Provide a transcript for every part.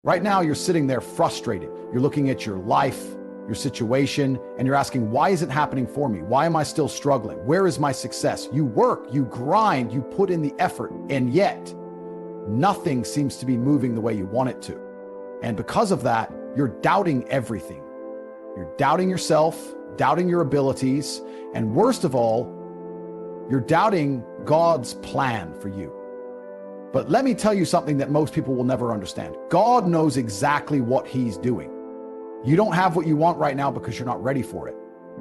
Right now, you're sitting there frustrated. You're looking at your life, your situation, and you're asking, why is it happening for me? Why am I still struggling? Where is my success? You work, you grind, you put in the effort, and yet nothing seems to be moving the way you want it to. And because of that, you're doubting everything. You're doubting yourself, doubting your abilities, and worst of all, you're doubting God's plan for you. But let me tell you something that most people will never understand. God knows exactly what He's doing. You don't have what you want right now because you're not ready for it.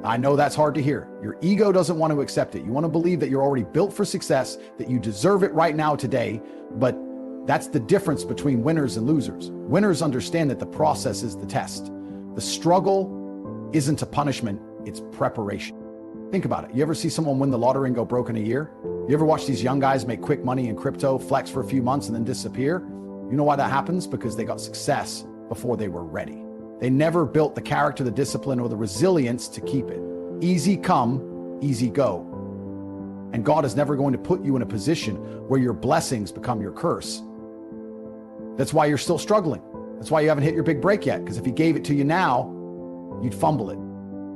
I know that's hard to hear. Your ego doesn't want to accept it. You want to believe that you're already built for success, that you deserve it right now today, but that's the difference between winners and losers. Winners understand that the process is the test. The struggle isn't a punishment, it's preparation. Think about it. You ever see someone win the lottery and go broke in a year? You ever watch these young guys make quick money in crypto, flex for a few months and then disappear? You know why that happens? Because they got success before they were ready. They never built the character, the discipline, or the resilience to keep it. Easy come, easy go. And God is never going to put you in a position where your blessings become your curse. That's why you're still struggling. That's why you haven't hit your big break yet, because if He gave it to you now, you'd fumble it.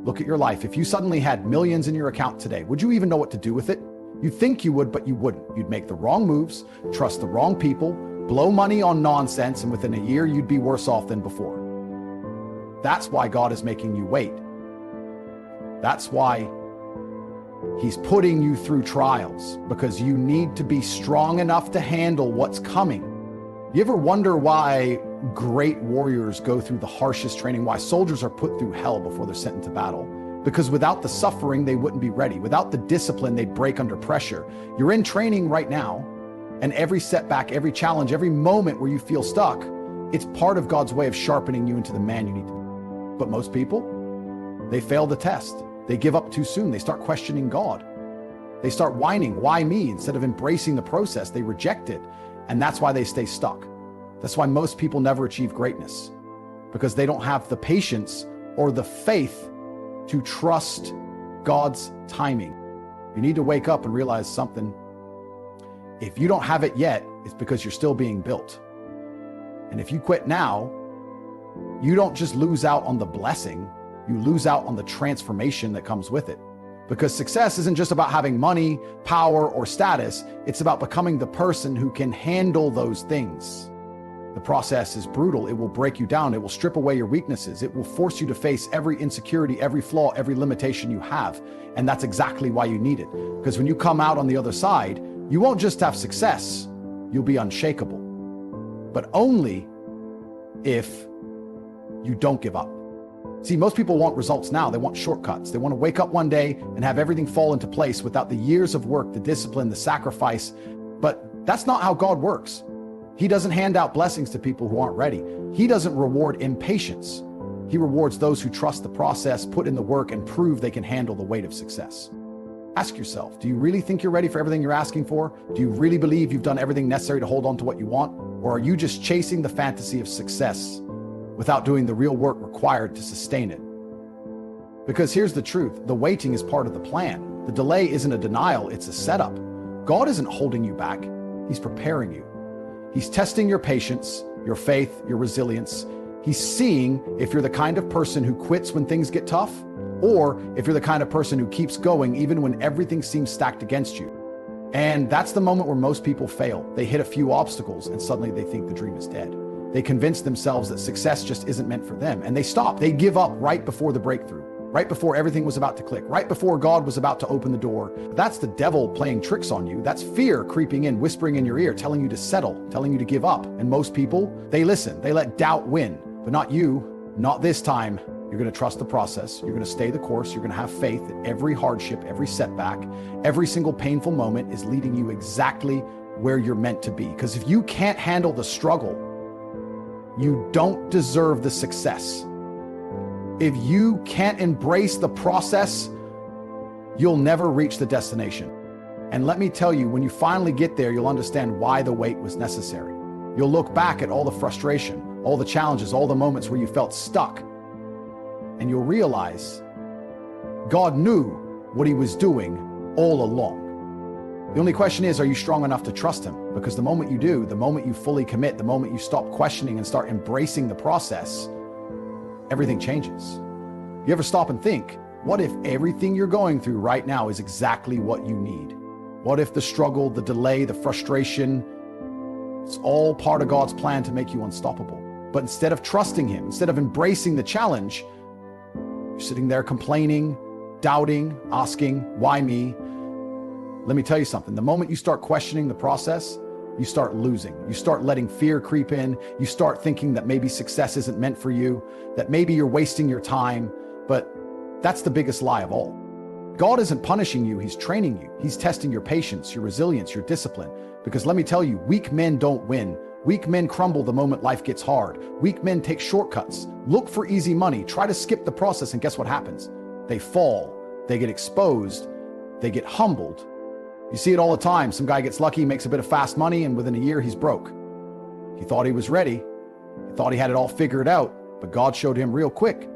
Look at your life. If you suddenly had millions in your account today, would you even know what to do with it? You think you would, but you wouldn't. You'd make the wrong moves, trust the wrong people, blow money on nonsense, and within a year, you'd be worse off than before. That's why God is making you wait. That's why He's putting you through trials, because you need to be strong enough to handle what's coming. You ever wonder why great warriors go through the harshest training, why soldiers are put through hell before they're sent into battle? Because without the suffering, they wouldn't be ready. Without the discipline, they'd break under pressure. You're in training right now, and every setback, every challenge, every moment where you feel stuck, it's part of God's way of sharpening you into the man you need to be. But most people, they fail the test. They give up too soon. They start questioning God. They start whining, why me? Instead of embracing the process, they reject it. And that's why they stay stuck. That's why most people never achieve greatness, because they don't have the patience or the faith to trust God's timing. You need to wake up and realize something. If you don't have it yet, it's because you're still being built. And if you quit now, you don't just lose out on the blessing, you lose out on the transformation that comes with it. Because success isn't just about having money, power, or status. It's about becoming the person who can handle those things. The process is brutal. It will break you down. It will strip away your weaknesses. It will force you to face every insecurity, every flaw, every limitation you have. And that's exactly why you need it. Because when you come out on the other side, you won't just have success, you'll be unshakable. But only if you don't give up. See, most people want results now. They want shortcuts. They want to wake up one day and have everything fall into place without the years of work, the discipline, the sacrifice. But that's not how God works. He doesn't hand out blessings to people who aren't ready. He doesn't reward impatience. He rewards those who trust the process, put in the work, and prove they can handle the weight of success. Ask yourself, do you really think you're ready for everything you're asking for? Do you really believe you've done everything necessary to hold on to what you want? Or are you just chasing the fantasy of success without doing the real work required to sustain it? Because here's the truth, the waiting is part of the plan. The delay isn't a denial, it's a setup. God isn't holding you back, He's preparing you. He's testing your patience, your faith, your resilience. He's seeing if you're the kind of person who quits when things get tough, or if you're the kind of person who keeps going even when everything seems stacked against you. And that's the moment where most people fail. They hit a few obstacles and suddenly they think the dream is dead. They convince themselves that success just isn't meant for them, and they stop. They give up right before the breakthrough, right before everything was about to click, right before God was about to open the door. That's the devil playing tricks on you. That's fear creeping in, whispering in your ear, telling you to settle, telling you to give up. And most people, they listen. They let doubt win, but not you, not this time. You're going to trust the process. You're going to stay the course. You're going to have faith that every hardship, every setback, every single painful moment is leading you exactly where you're meant to be. Because if you can't handle the struggle, you don't deserve the success. If you can't embrace the process, you'll never reach the destination. And let me tell you, when you finally get there, you'll understand why the wait was necessary. You'll look back at all the frustration, all the challenges, all the moments where you felt stuck, and you'll realize God knew what He was doing all along. The only question is, are you strong enough to trust him? Because the moment you do, the moment you fully commit, the moment you stop questioning and start embracing the process, everything changes. You ever stop and think, what if everything you're going through right now is exactly what you need? What if the struggle, the delay, the frustration, it's all part of God's plan to make you unstoppable? But instead of trusting him, instead of embracing the challenge, you're sitting there complaining, doubting, asking, why me? Let me tell you something. The moment you start questioning the process, you start losing. You start letting fear creep in. You start thinking that maybe success isn't meant for you, that maybe you're wasting your time. But that's the biggest lie of all. God isn't punishing you, he's training you. He's testing your patience, your resilience, your discipline. Because let me tell you, weak men don't win. Weak men crumble the moment life gets hard. Weak men take shortcuts, look for easy money, try to skip the process, and guess what happens? They fall, they get exposed, they get humbled. You see it all the time. Some guy gets lucky, makes a bit of fast money, and within a year he's broke. He thought he was ready. He thought he had it all figured out, but God showed him real quick,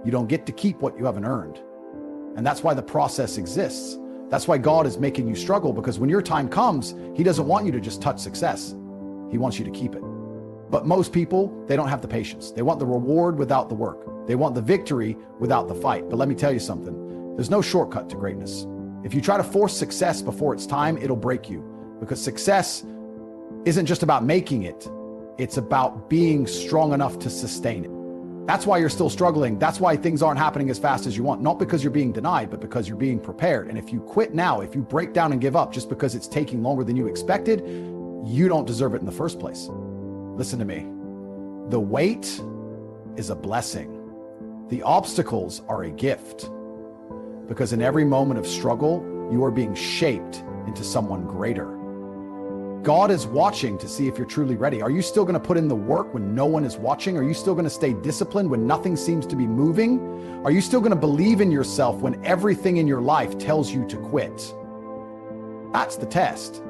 you don't get to keep what you haven't earned. And that's why the process exists. That's why God is making you struggle, because when your time comes, he doesn't want you to just touch success. He wants you to keep it. But most people, they don't have the patience. They want the reward without the work. They want the victory without the fight. But let me tell you something. There's no shortcut to greatness. If you try to force success before it's time, it'll break you. Because success isn't just about making it. It's about being strong enough to sustain it. That's why you're still struggling. That's why things aren't happening as fast as you want. Not because you're being denied, but because you're being prepared. And if you quit now, if you break down and give up just because it's taking longer than you expected, you don't deserve it in the first place. Listen to me. The wait is a blessing. The obstacles are a gift. Because in every moment of struggle, you are being shaped into someone greater. God is watching to see if you're truly ready. Are you still going to put in the work when no one is watching? Are you still going to stay disciplined when nothing seems to be moving? Are you still going to believe in yourself when everything in your life tells you to quit? That's the test.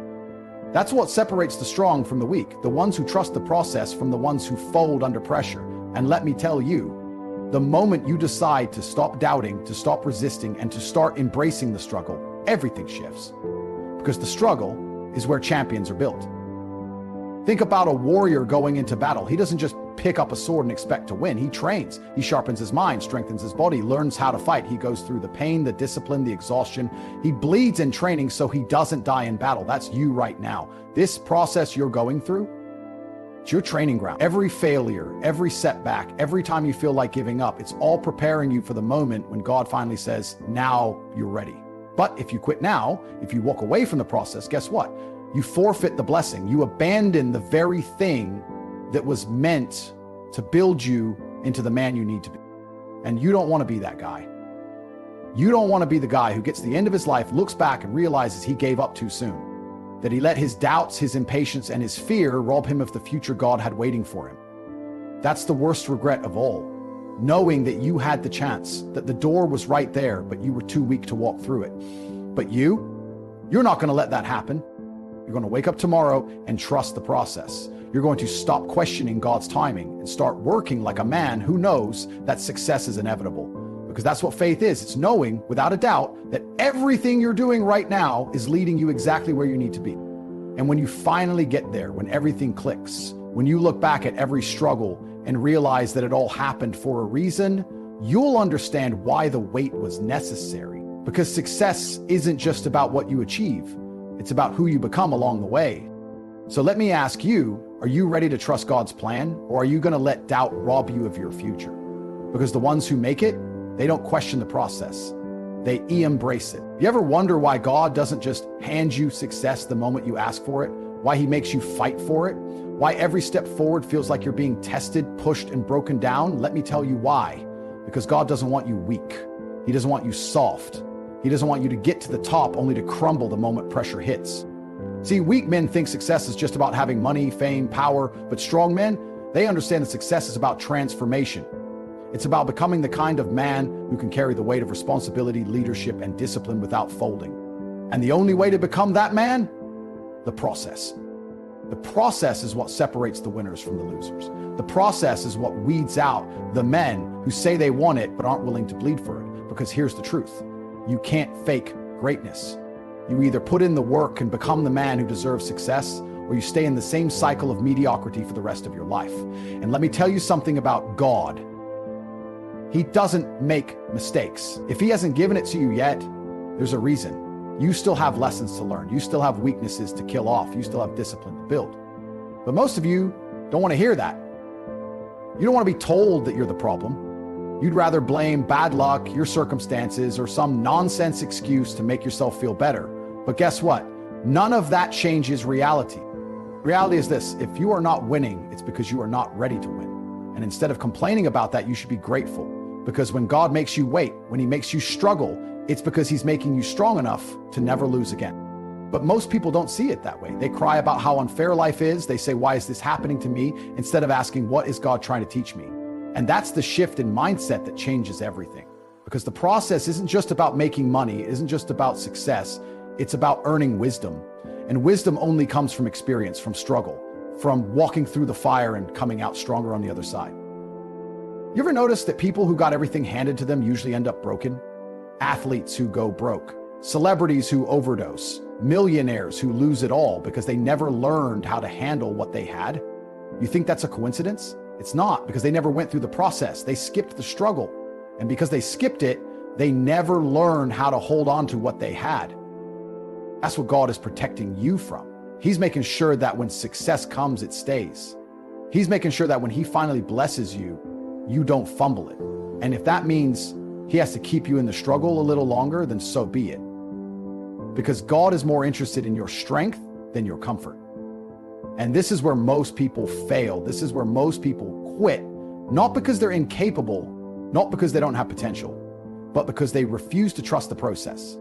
That's what separates the strong from the weak, the ones who trust the process from the ones who fold under pressure. And let me tell you, the moment you decide to stop doubting, to stop resisting, and to start embracing the struggle, everything shifts. Because the struggle is where champions are built. Think about a warrior going into battle. He doesn't just pick up a sword and expect to win. He trains. He sharpens his mind, strengthens his body, learns how to fight. He goes through the pain, the discipline, the exhaustion. He bleeds in training so he doesn't die in battle. That's you right now. This process you're going through, it's your training ground. Every failure, every setback, every time you feel like giving up, it's all preparing you for the moment when God finally says, now you're ready. But if you quit now, if you walk away from the process, guess what? You forfeit the blessing. You abandon the very thing that was meant to build you into the man you need to be. And you don't want to be that guy. You don't want to be the guy who gets to the end of his life, looks back and realizes he gave up too soon, that he let his doubts, his impatience, and his fear rob him of the future God had waiting for him. That's the worst regret of all. Knowing that you had the chance, that the door was right there, but you were too weak to walk through it. But you're not going to let that happen. You're going to wake up tomorrow and trust the process. You're going to stop questioning God's timing and start working like a man who knows that success is inevitable. Because that's what faith is. It's knowing without a doubt that everything you're doing right now is leading you exactly where you need to be. And when you finally get there, when everything clicks, when you look back at every struggle and realize that it all happened for a reason, you'll understand why the wait was necessary. Because success isn't just about what you achieve. It's about who you become along the way. So let me ask you, are you ready to trust God's plan? Or are you going to let doubt rob you of your future? Because the ones who make it, they don't question the process. They embrace it. You ever wonder why God doesn't just hand you success the moment you ask for it? Why he makes you fight for it? Why every step forward feels like you're being tested, pushed, and broken down? Let me tell you why. Because God doesn't want you weak. He doesn't want you soft. He doesn't want you to get to the top only to crumble the moment pressure hits. See, weak men think success is just about having money, fame, power, but strong men, they understand that success is about transformation. It's about becoming the kind of man who can carry the weight of responsibility, leadership, and discipline without folding. And the only way to become that man? The process. The process is what separates the winners from the losers. The process is what weeds out the men who say they want it but aren't willing to bleed for it. Because here's the truth. You can't fake greatness. You either put in the work and become the man who deserves success, or you stay in the same cycle of mediocrity for the rest of your life. And let me tell you something about God. He doesn't make mistakes. If he hasn't given it to you yet, there's a reason. You still have lessons to learn. You still have weaknesses to kill off. You still have discipline to build. But most of you don't want to hear that. You don't want to be told that you're the problem. You'd rather blame bad luck, your circumstances, or some nonsense excuse to make yourself feel better. But guess what? None of that changes reality. Reality is this: if you are not winning, it's because you are not ready to win. And instead of complaining about that, you should be grateful. Because when God makes you wait, when he makes you struggle, it's because he's making you strong enough to never lose again. But most people don't see it that way. They cry about how unfair life is. They say, why is this happening to me? Instead of asking, what is God trying to teach me? And that's the shift in mindset that changes everything. Because the process isn't just about making money, it isn't just about success. It's about earning wisdom. And wisdom only comes from experience, from struggle, from walking through the fire and coming out stronger on the other side. You ever notice that people who got everything handed to them usually end up broken? Athletes who go broke, celebrities who overdose, millionaires who lose it all because they never learned how to handle what they had. You think that's a coincidence? It's not, because they never went through the process. They skipped the struggle. And because they skipped it, they never learned how to hold on to what they had. That's what God is protecting you from. He's making sure that when success comes, it stays. He's making sure that when he finally blesses you, you don't fumble it. And if that means he has to keep you in the struggle a little longer, then so be it. Because God is more interested in your strength than your comfort. And this is where most people fail. This is where most people quit, not because they're incapable, not because they don't have potential, but because they refuse to trust the process.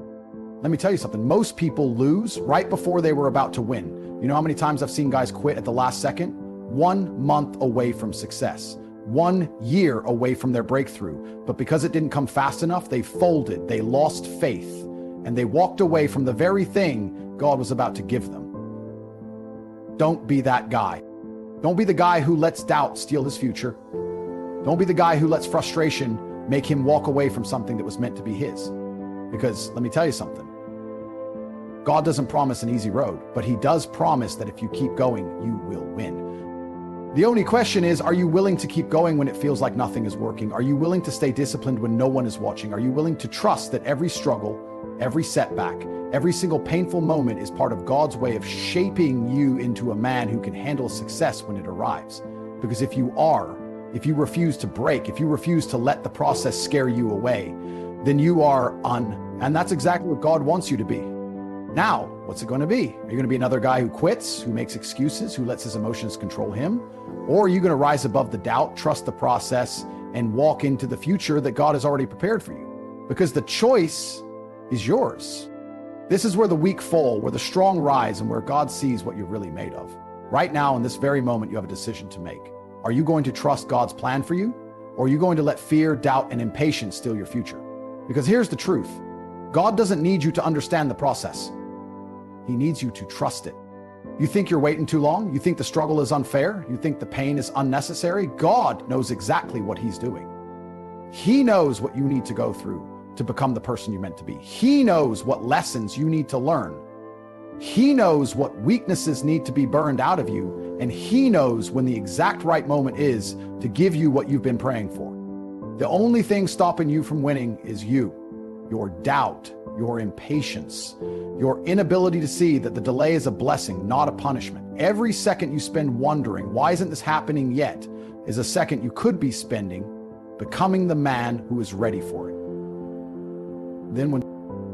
Let me tell you something. Most people lose right before they were about to win. You know how many times I've seen guys quit at the last second? 1 month away from success, 1 year away from their breakthrough. But because it didn't come fast enough, they folded, they lost faith, and they walked away from the very thing God was about to give them. Don't be that guy. Don't be the guy who lets doubt steal his future. Don't be the guy who lets frustration make him walk away from something that was meant to be his. Because let me tell you something. God doesn't promise an easy road, but he does promise that if you keep going, you will win. The only question is, are you willing to keep going when it feels like nothing is working? Are you willing to stay disciplined when no one is watching? Are you willing to trust that every struggle, every setback, every single painful moment is part of God's way of shaping you into a man who can handle success when it arrives? Because if you refuse to break, if you refuse to let the process scare you away, then you are and that's exactly what God wants you to be. Now, what's it going to be? Are you going to be another guy who quits, who makes excuses, who lets his emotions control him? Or are you going to rise above the doubt, trust the process, and walk into the future that God has already prepared for you? Because the choice is yours. This is where the weak fall, where the strong rise, and where God sees what you're really made of. Right now, in this very moment, you have a decision to make. Are you going to trust God's plan for you? Or are you going to let fear, doubt, and impatience steal your future? Because here's the truth. God doesn't need you to understand the process. He needs you to trust it. You think you're waiting too long? You think the struggle is unfair? You think the pain is unnecessary? God knows exactly what he's doing. He knows what you need to go through to become the person you're meant to be. He knows what lessons you need to learn. He knows what weaknesses need to be burned out of you, and he knows when the exact right moment is to give you what you've been praying for. The only thing stopping you from winning is you, your doubt, your impatience, your inability to see that the delay is a blessing, not a punishment. Every second you spend wondering, why isn't this happening yet, is a second you could be spending becoming the man who is ready for it.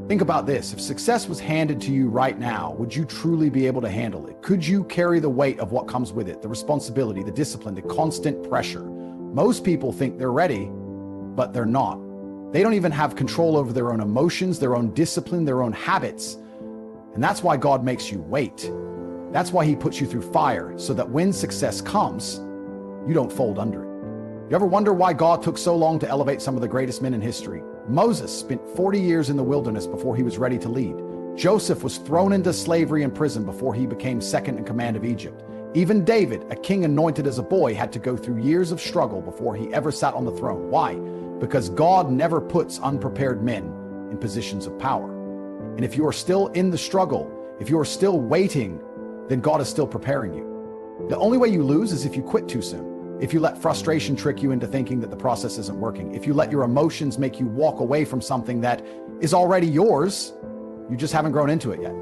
Think about this. If success was handed to you right now, would you truly be able to handle it? Could you carry the weight of what comes with it, the responsibility, the discipline, the constant pressure? Most people think they're ready, but they're not. They don't even have control over their own emotions, their own discipline, their own habits. And that's why God makes you wait. That's why he puts you through fire, so that when success comes, you don't fold under it. You ever wonder why God took so long to elevate some of the greatest men in history? Moses spent 40 years in the wilderness before he was ready to lead. Joseph was thrown into slavery and prison before he became second in command of Egypt. Even David, a king anointed as a boy, had to go through years of struggle before he ever sat on the throne. Why? Because God never puts unprepared men in positions of power. And if you are still in the struggle, if you are still waiting, then God is still preparing you. The only way you lose is if you quit too soon. If you let frustration trick you into thinking that the process isn't working. If you let your emotions make you walk away from something that is already yours, you just haven't grown into it yet.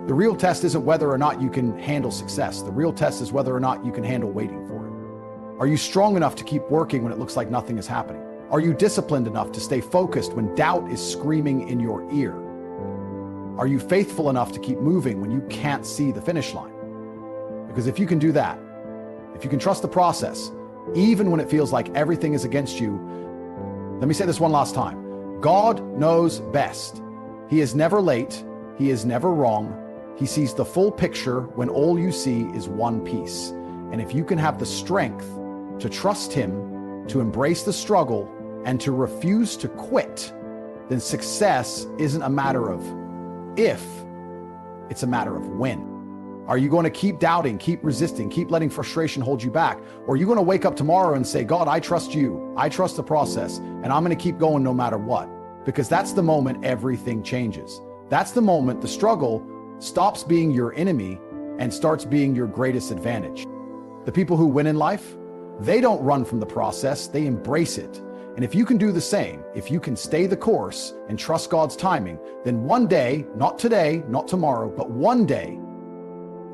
The real test isn't whether or not you can handle success. The real test is whether or not you can handle waiting for it. Are you strong enough to keep working when it looks like nothing is happening? Are you disciplined enough to stay focused when doubt is screaming in your ear? Are you faithful enough to keep moving when you can't see the finish line? Because if you can do that, if you can trust the process, even when it feels like everything is against you, let me say this one last time. God knows best. He is never late. He is never wrong. He sees the full picture when all you see is one piece. And if you can have the strength to trust him, to embrace the struggle, and to refuse to quit, then success isn't a matter of if, it's a matter of when. Are you going to keep doubting, keep resisting, keep letting frustration hold you back? Or are you going to wake up tomorrow and say, God, I trust you. I trust the process, and I'm going to keep going no matter what? Because that's the moment everything changes. That's the moment the struggle stops being your enemy and starts being your greatest advantage. The people who win in life, they don't run from the process, they embrace it. And if you can do the same, if you can stay the course and trust God's timing, then one day, not today, not tomorrow, but one day,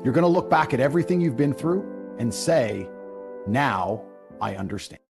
you're going to look back at everything you've been through and say, now I understand.